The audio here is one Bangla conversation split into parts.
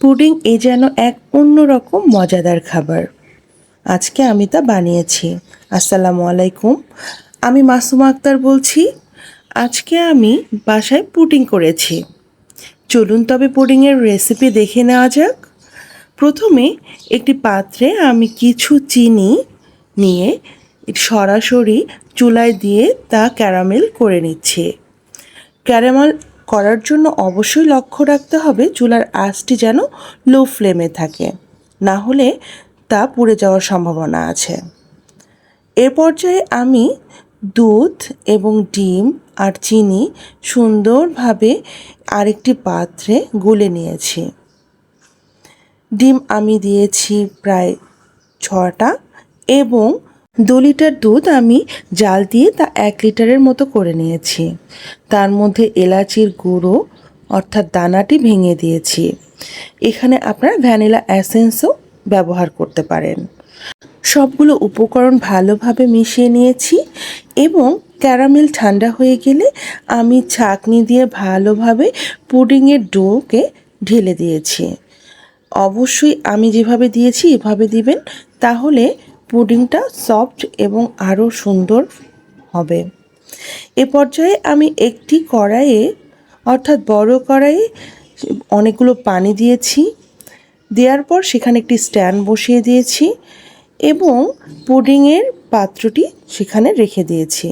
পুডিং এ যেন এক অন্যরকম মজাদার খাবার। আজকে আমি তা বানিয়েছি। আসসালামু আলাইকুম, আমি মাসুমা আক্তার বলছি। আজকে আমি বাসায় পুডিং করেছি। চলুন তবে পুডিংয়ের রেসিপি দেখে নেওয়া যাক। প্রথমে একটি পাত্রে আমি কিছু চিনি নিয়ে সরাসরি চুলায় দিয়ে তা ক্যারামেল করে নিচ্ছি। ক্যারামেল করার জন্য অবশ্যই লক্ষ্য রাখতে হবে চুলার আঁচটি যেন লো ফ্লেমে থাকে, না হলে তা পুড়ে যাওয়ার সম্ভাবনা আছে। এ পর্যায়ে আমি দুধ এবং ডিম আর চিনি সুন্দরভাবে আরেকটি পাত্রে গুলে নিয়েছি। ডিম আমি দিয়েছি প্রায় 6টা এবং 2 লিটার দুধ আমি জাল দিয়ে তা 1 লিটারের মতো করে নিয়েছি। তার মধ্যে এলাচির গুঁড়ো অর্থাৎ দানাটি ভেঙে দিয়েছি। এখানে আপনারা ভ্যানিলা এসেন্সও ব্যবহার করতে পারেন। সবগুলো উপকরণ ভালোভাবে মিশিয়ে নিয়েছি এবং ক্যারামেল ঠান্ডা হয়ে গেলে আমি ছাঁকনি দিয়ে ভালোভাবে পুডিংয়ের ডোকে ঢেলে দিয়েছি। অবশ্যই আমি যেভাবে দিয়েছি এভাবে দিবেন, তাহলে পুডিংটা সফট এবং আরও সুন্দর হবে। এ পর্যায়ে আমি একটি কড়াইয়ে অর্থাৎ বড় কড়াইয়ে অনেকগুলো পানি দিয়েছি। দেওয়ার পর সেখানে একটি স্ট্যান্ড বসিয়ে দিয়েছি এবং পুডিংয়ের পাত্রটি সেখানে রেখে দিয়েছি।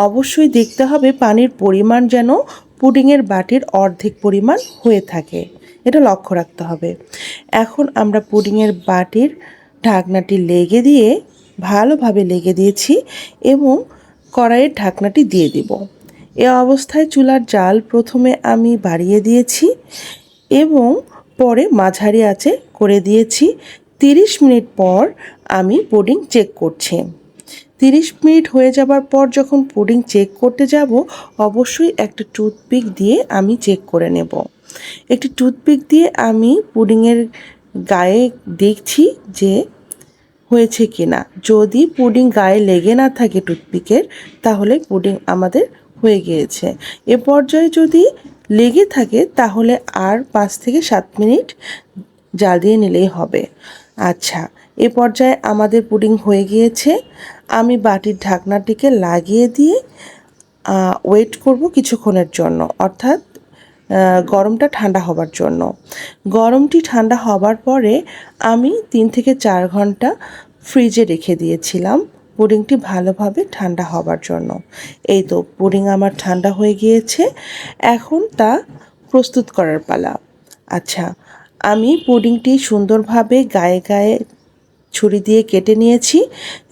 অবশ্যই দেখতে হবে পানির পরিমাণ যেন পুডিংয়ের বাটির অর্ধেক পরিমাণ হয়ে থাকে, এটা লক্ষ্য রাখতে হবে। এখন আমরা পুডিংয়ের বাটির ঢাকনাটি ভালোভাবে লেগে দিয়েছি এবং কড়াইয়ের ঢাকনাটি দিয়ে দিব। এ অবস্থায় চুলার জাল প্রথমে আমি বাড়িয়ে দিয়েছি এবং পরে মাঝারি আঁচে করে দিয়েছি। 30 মিনিট পর আমি পুডিং চেক করছি। 30 মিনিট হয়ে যাবার পর যখন পুডিং চেক করতে যাব, অবশ্যই একটা টুথপিক দিয়ে আমি চেক করে নেব। একটি টুথপিক দিয়ে আমি পুডিংয়ের গায়ে দেখছি যে হয়েছে কি না। যদি পুডিং গায়ে লেগে না থাকে টুথপিকের, তাহলে পুডিং আমাদের হয়ে গিয়েছে। এ পর্যায়ে যদি লেগে থাকে তাহলে আর 5 থেকে 7 মিনিট জাল দিয়ে নিলেই হবে। আচ্ছা, এ পর্যায়ে আমাদের পুডিং হয়ে গিয়েছে। আমি বাটির ঢাকনাটিকে লাগিয়ে দিয়ে ওয়েট করব কিছুক্ষণের জন্য, অর্থাৎ গরমটা ঠান্ডা হবার জন্য। গরমটি ঠান্ডা হবার পরে আমি 3 থেকে 4 ঘন্টা ফ্রিজে রেখে দিয়েছিলাম পুডিংটি ভালোভাবে ঠান্ডা হবার জন্য। এই তো পুডিং আমার ঠান্ডা হয়ে গিয়েছে, এখন তা প্রস্তুত করার পালা। আচ্ছা, আমি পুডিংটি সুন্দরভাবে গায়ে গায়ে ছুরি দিয়ে কেটে নিয়েছি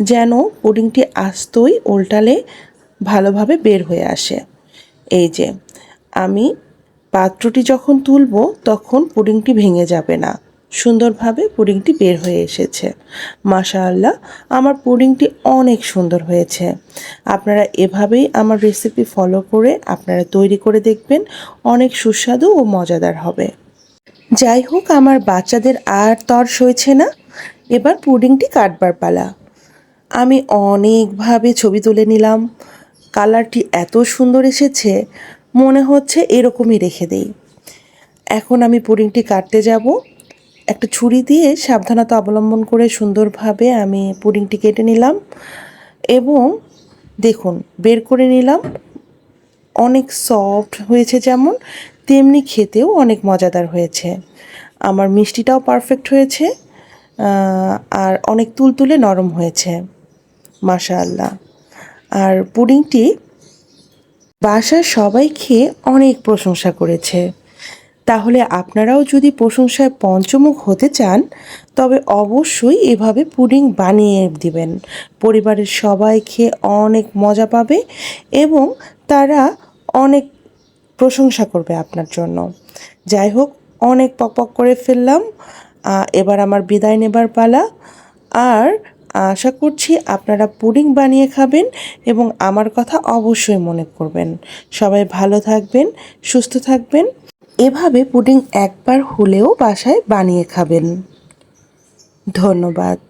যেন পুডিংটি আস্তই উল্টালে ভালোভাবে বের হয়ে আসে। এই যে আমি পাত্রটি যখন তুলব তখন পুডিংটি ভেঙে যাবে না, সুন্দরভাবে পুডিংটি বের হয়ে এসেছে। মাশাআল্লাহ, আমার পুডিংটি অনেক সুন্দর হয়েছে। আপনারা এভাবেই আমার রেসিপি ফলো করে আপনারা তৈরি করে দেখবেন, অনেক সুস্বাদু ও মজাদার হবে। যাই হোক, আমার বাচ্চাদের আর তর সইছে না, এবার পুডিংটি কাটবার পালা। আমি অনেকভাবে ছবি তুলে নিলাম। কালারটি এত সুন্দর এসেছে, মনে হচ্ছে এরকমই রেখে দেই। এখন আমি পুডিংটি কাটতে যাব। একটা ছুরি দিয়ে সাবধানতা অবলম্বন করে সুন্দরভাবে আমি পুডিংটি কেটে নিলাম এবং দেখুন বের করে নিলাম। অনেক সফট হয়েছে যেমন, তেমনি খেতেও অনেক মজাদার হয়েছে। আমার মিষ্টিটাও পারফেক্ট হয়েছে আর অনেক তুলতুলে নরম হয়েছে। মাশাআল্লাহ। আর পুডিংটি বাসার সবাই খেয়ে অনেক প্রশংসা করেছে। তাহলে আপনারাও যদি প্রশংসায় পঞ্চমুখ হতে চান, তবে অবশ্যই এভাবে পুডিং বানিয়ে দিবেন। পরিবারের সবাই খেয়ে অনেক মজা পাবে এবং তারা অনেক প্রশংসা করবে আপনার জন্য। যাই হোক, অনেক পক করে ফেললাম, এবার আমার বিদায় নেবার পালা। আর আশা করছি আপনারা পুডিং বানিয়ে খাবেন এবং আমার কথা অবশ্যই মনে করবেন। সবাই ভালো থাকবেন, সুস্থ থাকবেন। এভাবে পুডিং একবার হলেও বাসায় বানিয়ে খাবেন। ধন্যবাদ।